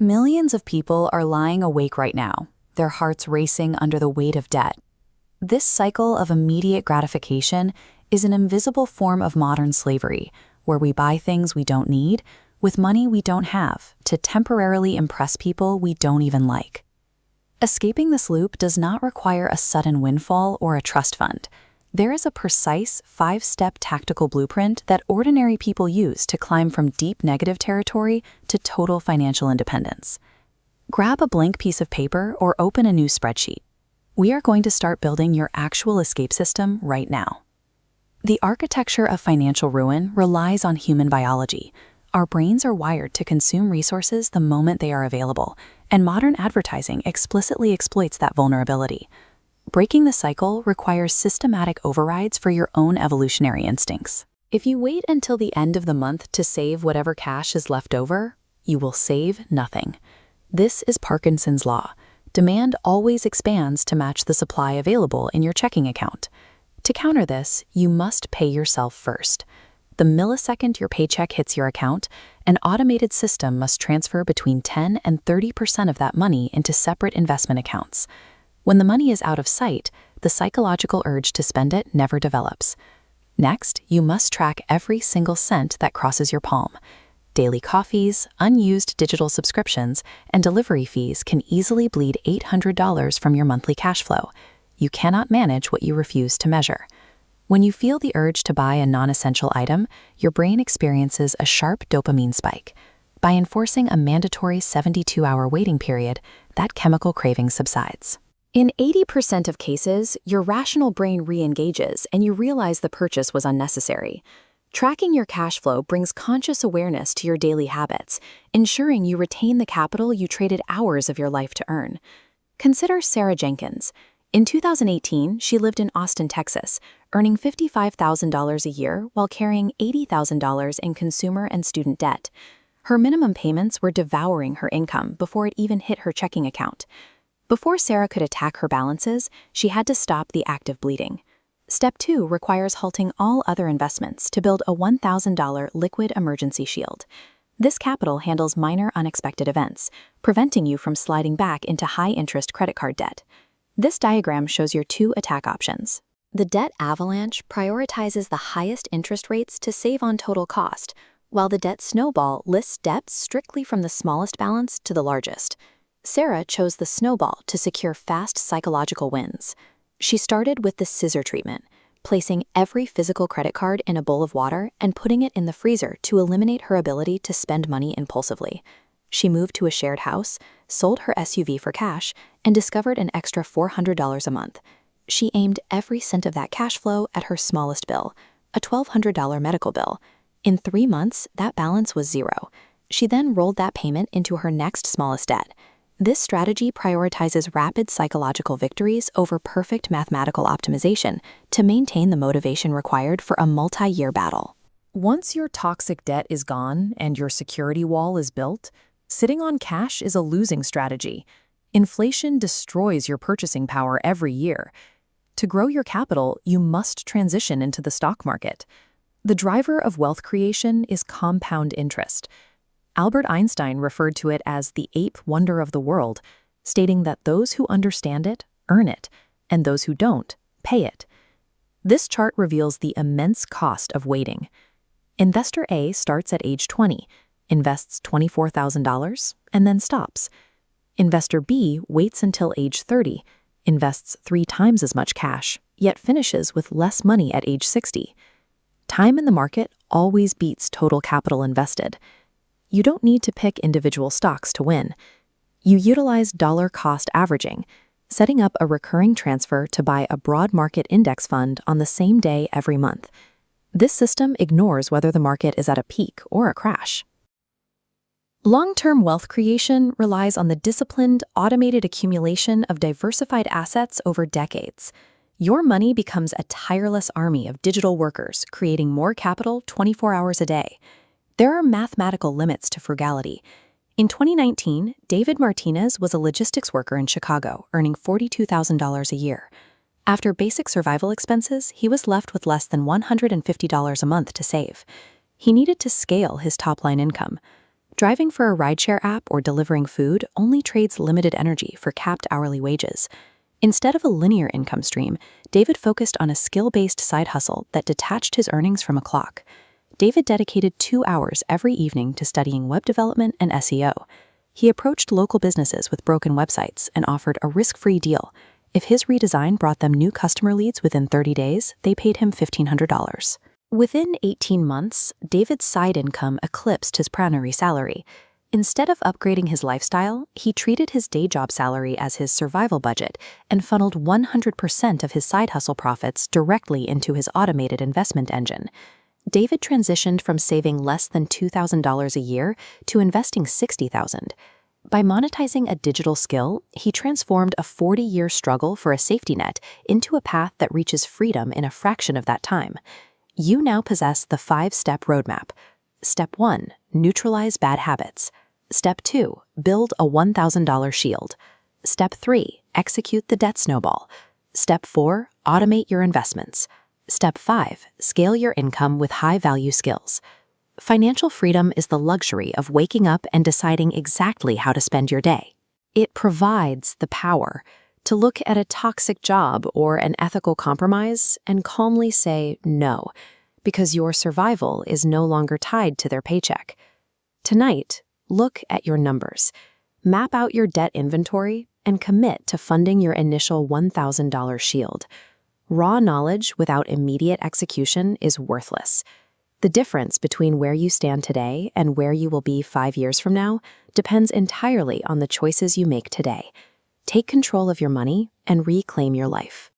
Millions of people are lying awake right now, their hearts racing under the weight of debt. This cycle of immediate gratification is an invisible form of modern slavery, where we buy things we don't need with money we don't have to temporarily impress people we don't even like. Escaping this loop does not require a sudden windfall or a trust fund. There is a precise 5-step tactical blueprint that ordinary people use to climb from deep negative territory to total financial independence. Grab a blank piece of paper or open a new spreadsheet. We are going to start building your actual escape system right now. The architecture of financial ruin relies on human biology. Our brains are wired to consume resources the moment they are available, and modern advertising explicitly exploits that vulnerability. Breaking the cycle requires systematic overrides for your own evolutionary instincts. If you wait until the end of the month to save whatever cash is left over, you will save nothing. This is Parkinson's law. Demand always expands to match the supply available in your checking account. To counter this, you must pay yourself first. The millisecond your paycheck hits your account, an automated system must transfer between 10 and 30% of that money into separate investment accounts. When the money is out of sight, the psychological urge to spend it never develops. Next, you must track every single cent that crosses your palm. Daily coffees, unused digital subscriptions, and delivery fees can easily bleed $800 from your monthly cash flow. You cannot manage what you refuse to measure. When you feel the urge to buy a non-essential item, your brain experiences a sharp dopamine spike. By enforcing a mandatory 72-hour waiting period, that chemical craving subsides. In 80% of cases, your rational brain re-engages and you realize the purchase was unnecessary. Tracking your cash flow brings conscious awareness to your daily habits, ensuring you retain the capital you traded hours of your life to earn. Consider Sarah Jenkins. In 2018, she lived in Austin, Texas, earning $55,000 a year while carrying $80,000 in consumer and student debt. Her minimum payments were devouring her income before it even hit her checking account. Before Sarah could attack her balances, she had to stop the act of bleeding. Step 2 requires halting all other investments to build a $1,000 liquid emergency shield. This capital handles minor unexpected events, preventing you from sliding back into high-interest credit card debt. This diagram shows your 2 attack options. The debt avalanche prioritizes the highest interest rates to save on total cost, while the debt snowball lists debts strictly from the smallest balance to the largest. Sarah chose the snowball to secure fast psychological wins. She started with the scissor treatment, placing every physical credit card in a bowl of water and putting it in the freezer to eliminate her ability to spend money impulsively. She moved to a shared house, sold her SUV for cash, and discovered an extra $400 a month. She aimed every cent of that cash flow at her smallest bill, a $1,200 medical bill. In 3 months, that balance was zero. She then rolled that payment into her next smallest debt. This strategy prioritizes rapid psychological victories over perfect mathematical optimization to maintain the motivation required for a multi-year battle. Once your toxic debt is gone and your security wall is built, sitting on cash is a losing strategy. Inflation destroys your purchasing power every year. To grow your capital, you must transition into the stock market. The driver of wealth creation is compound interest. Albert Einstein referred to it as the 8th wonder of the world, stating that those who understand it earn it, and those who don't pay it. This chart reveals the immense cost of waiting. Investor A starts at age 20, invests $24,000, and then stops. Investor B waits until age 30, invests 3 times as much cash, yet finishes with less money at age 60. Time in the market always beats total capital invested. You don't need to pick individual stocks to win. You utilize dollar-cost averaging, setting up a recurring transfer to buy a broad market index fund on the same day every month. This system ignores whether the market is at a peak or a crash. Long-term wealth creation relies on the disciplined, automated accumulation of diversified assets over decades. Your money becomes a tireless army of digital workers, creating more capital 24 hours a day. There are mathematical limits to frugality. In 2019, David Martinez was a logistics worker in Chicago, earning $42,000 a year. After basic survival expenses, he was left with less than $150 a month to save. He needed to scale his top-line income. Driving for a rideshare app or delivering food only trades limited energy for capped hourly wages. Instead of a linear income stream, David focused on a skill-based side hustle that detached his earnings from a clock. David dedicated 2 hours every evening to studying web development and SEO. He approached local businesses with broken websites and offered a risk-free deal. If his redesign brought them new customer leads within 30 days, they paid him $1,500. Within 18 months, David's side income eclipsed his primary salary. Instead of upgrading his lifestyle, he treated his day job salary as his survival budget and funneled 100% of his side hustle profits directly into his automated investment engine. David transitioned from saving less than $2,000 a year to investing $60,000. By monetizing a digital skill, he transformed a 40-year struggle for a safety net into a path that reaches freedom in a fraction of that time. You now possess the 5-step roadmap. Step 1, neutralize bad habits. Step 2, build a $1,000 shield. Step 3, execute the debt snowball. Step 4, automate your investments. Step 5, scale your income with high-value skills. Financial freedom is the luxury of waking up and deciding exactly how to spend your day. It provides the power to look at a toxic job or an ethical compromise and calmly say no, because your survival is no longer tied to their paycheck. Tonight, look at your numbers. Map out your debt inventory and commit to funding your initial $1,000 shield. Raw knowledge without immediate execution is worthless. The difference between where you stand today and where you will be 5 years from now depends entirely on the choices you make today. Take control of your money and reclaim your life.